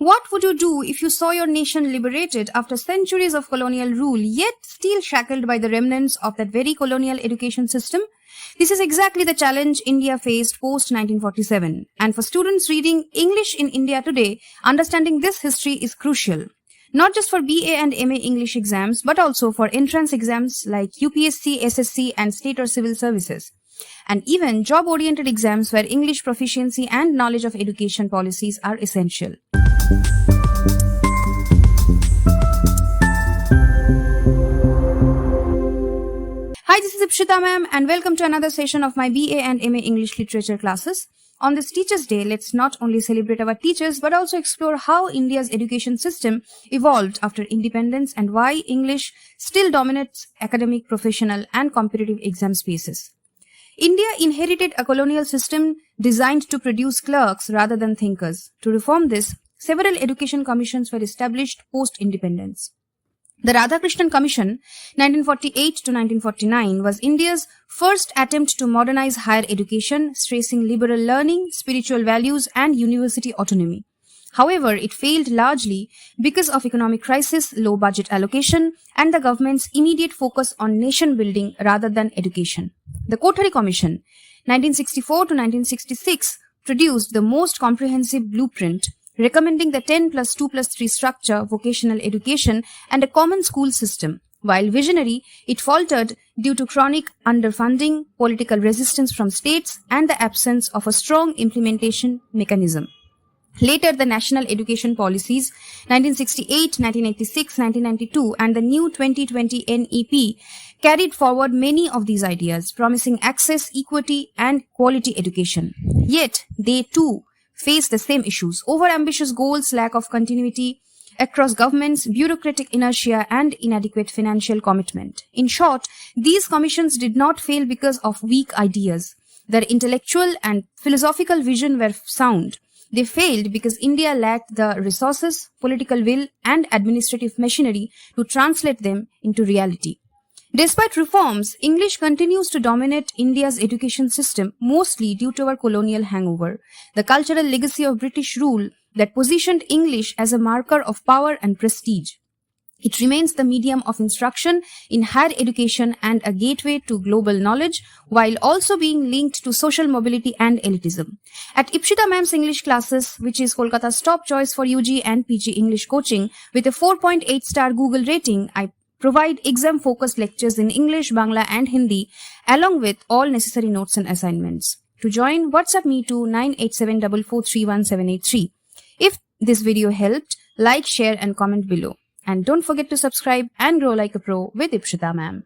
What would you do if you saw your nation liberated after centuries of colonial rule, yet still shackled by the remnants of that very colonial education system? This is exactly the challenge India faced post-1947. And for students reading English in India today, understanding this history is crucial. Not just for BA and MA English exams, but also for entrance exams like UPSC, SSC, and state or civil services. And even job-oriented exams where English proficiency and knowledge of education policies are essential. Hi, this is Ipshita ma'am and welcome to another session of my BA and MA English Literature classes. On this Teachers' Day, let's not only celebrate our teachers but also explore how India's education system evolved after independence and why English still dominates academic, professional and competitive exam spaces. India inherited a colonial system designed to produce clerks rather than thinkers. To reform this, several education commissions were established post-independence. The Radhakrishnan Commission, 1948 to 1949, was India's first attempt to modernize higher education, stressing liberal learning, spiritual values, and university autonomy. However, it failed largely because of economic crisis, low budget allocation, and the government's immediate focus on nation building rather than education. The Kothari Commission, 1964 to 1966, produced the most comprehensive blueprint recommending the 10+2+3 structure, vocational education, and a common school system. While visionary, it faltered due to chronic underfunding, political resistance from states, and the absence of a strong implementation mechanism. Later, the National Education Policies 1968, 1986, 1992 and the new 2020 NEP carried forward many of these ideas, promising access, equity and quality education. Yet, they too face the same issues: overambitious goals, lack of continuity across governments, bureaucratic inertia and inadequate financial commitment. In short, these commissions did not fail because of weak ideas. Their intellectual and philosophical vision were sound. They failed because India lacked the resources, political will, and administrative machinery to translate them into reality. Despite reforms, English continues to dominate India's education system, mostly due to our colonial hangover, the cultural legacy of British rule that positioned English as a marker of power and prestige. It remains the medium of instruction in higher education and a gateway to global knowledge, while also being linked to social mobility and elitism. At Ipshita Ma'am's English classes, which is Kolkata's top choice for UG and PG English coaching, with a 4.8-star Google rating, I provide exam-focused lectures in English, Bangla and Hindi, along with all necessary notes and assignments. To join, WhatsApp me to 9874431783. If this video helped, like, share and comment below. And don't forget to subscribe and grow like a pro with Ipshita Ma'am.